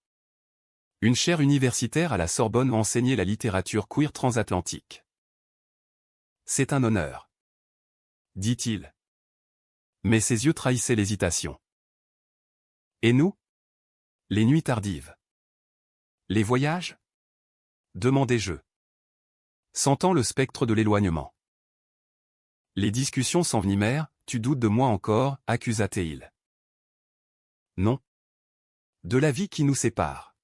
[SPEAKER 1] Une chaire universitaire à la Sorbonne enseignait la littérature queer transatlantique. C'est un honneur. Dit-il. Mais ses yeux trahissaient l'hésitation. Et nous? Les nuits tardives. Les voyages? Demandai-je. Sentant le spectre de l'éloignement. Les discussions s'envenimèrent, tu doutes de moi encore, accusa-t-il. Non. De la vie qui nous sépare.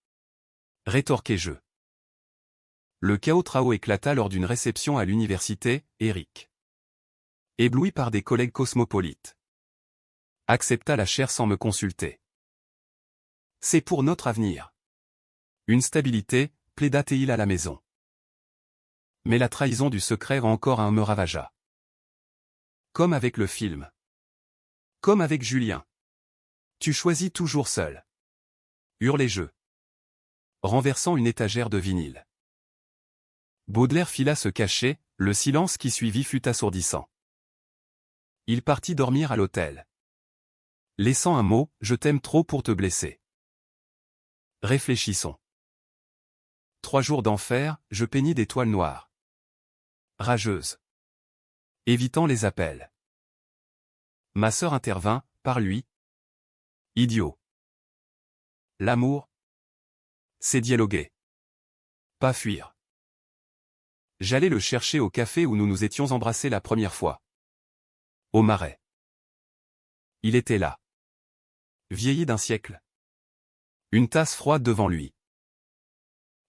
[SPEAKER 1] Rétorquai-je. Le chaos trao éclata lors d'une réception à l'université, Éric. Ébloui par des collègues cosmopolites. Accepta la chaire sans me consulter. C'est pour notre avenir. Une stabilité, plaida Théil à la maison. Mais la trahison du secret encore un me ravagea. Comme avec le film. Comme avec Julien. Tu choisis toujours seul. Hurlai-je, renversant une étagère de vinyle. Baudelaire fila se cacher, le silence qui suivit fut assourdissant. Il partit dormir à l'hôtel. Laissant un mot, je t'aime trop pour te blesser. Réfléchissons. 3 jours d'enfer, je peignis des toiles noires. Rageuse. Évitant les appels. Ma sœur intervint, par lui. Idiot. L'amour, c'est dialoguer. Pas fuir. J'allais le chercher au café où nous nous étions embrassés la première fois. Au Marais. Il était là. Vieilli d'un siècle. Une tasse froide devant lui.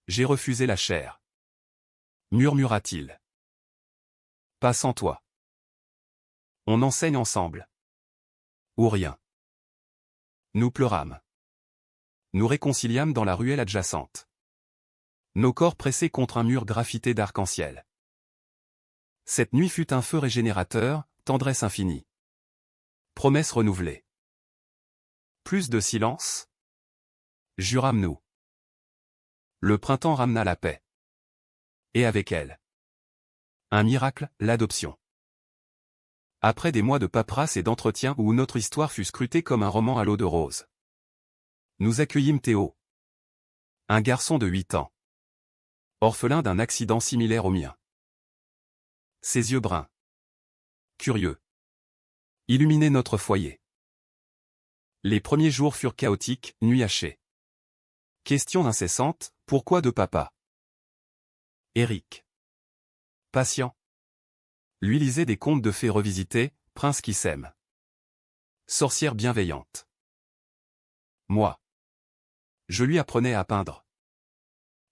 [SPEAKER 1] J'ai refusé la chair. Murmura-t-il. Pas sans toi. On enseigne ensemble. Ou rien. Nous pleurâmes. Nous réconciliâmes dans la ruelle adjacente. Nos corps pressés contre un mur graffité d'arc-en-ciel. Cette nuit fut un feu régénérateur, tendresse infinie. Promesse renouvelée. Plus de silence. Jurâmes-nous. Le printemps ramena la paix. Et avec elle. Un miracle, l'adoption. Après des mois de paperasse et d'entretien où notre histoire fut scrutée comme un roman à l'eau de rose. Nous accueillîmes Théo. Un garçon de 8 ans. Orphelin d'un accident similaire au mien. Ses yeux bruns. Curieux. Illuminaient notre foyer. Les premiers jours furent chaotiques, nuit hachée. Questions incessantes, pourquoi de papa? Éric. Patient. Lui lisait des contes de fées revisités, prince qui s'aime. Sorcière bienveillante. Moi. Je lui apprenais à peindre.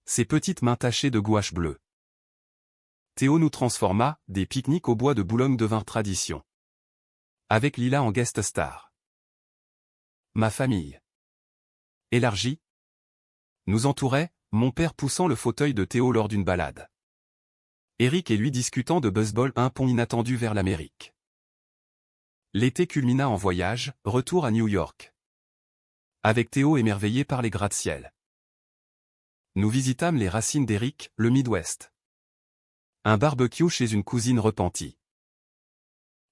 [SPEAKER 1] Ses petites mains tachées de gouache bleue. Théo nous transforma, des pique-niques au bois de Boulogne devinrent tradition. Avec Lila en guest star. Ma famille. Élargie. Nous entourait, mon père poussant le fauteuil de Théo lors d'une balade. Éric et lui discutant de baseball, un pont inattendu vers l'Amérique. L'été culmina en voyage, retour à New York. Avec Théo émerveillé par les gratte-ciel. Nous visitâmes les racines d'Éric, le Midwest. Un barbecue chez une cousine repentie.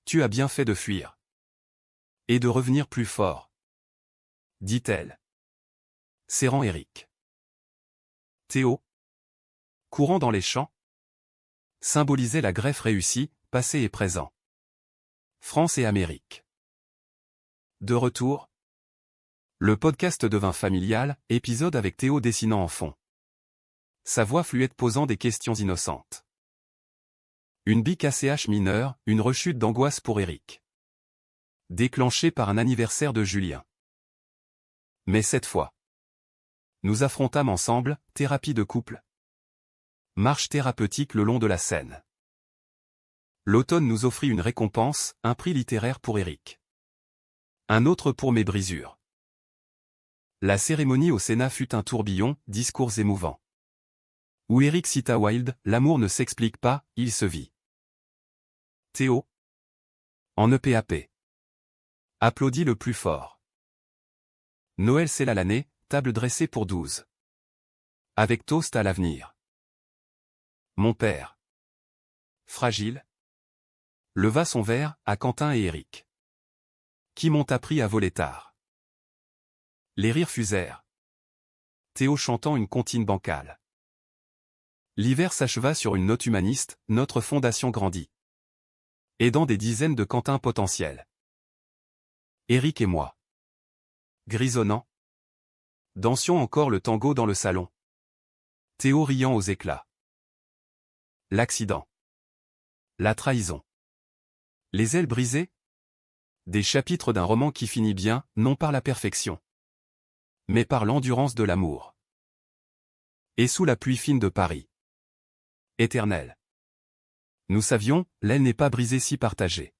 [SPEAKER 1] Tu as bien fait de fuir. Et de revenir plus fort. Dit-elle. Serrant Éric. Théo. Courant dans les champs. Symbolisait la greffe réussie, passé et présent. France et Amérique. De retour. Le podcast devint familial, épisode avec Théo dessinant en fond. Sa voix fluette posant des questions innocentes. Une bique ACH mineure, une rechute d'angoisse pour Éric. Déclenchée par un anniversaire de Julien. Mais cette fois. Nous affrontâmes ensemble, thérapie de couple. Marche thérapeutique le long de la Seine. L'automne nous offrit une récompense, un prix littéraire pour Éric. Un autre pour mes brisures. La cérémonie au Sénat fut un tourbillon, discours émouvants. Où Éric cita Wilde, l'amour ne s'explique pas, il se vit. Théo. En EPAP. Applaudit le plus fort. Noël scella l'année, table dressée pour 12. Avec toast à l'avenir. Mon père. Fragile. Leva son verre, à Quentin et Éric. Qui m'ont appris à voler tard. Les rires fusèrent. Théo chantant une comptine bancale. L'hiver s'acheva sur une note humaniste, notre fondation grandit. Aidant des dizaines de Quentins potentiels. Éric et moi. Grisonnant. Dansions encore le tango dans le salon. Théo riant aux éclats. L'accident. La trahison. Les ailes brisées. Des chapitres d'un roman qui finit bien, non par la perfection. Mais par l'endurance de l'amour. Et sous la pluie fine de Paris. Éternelle. Nous savions, l'aile n'est pas brisée si partagée.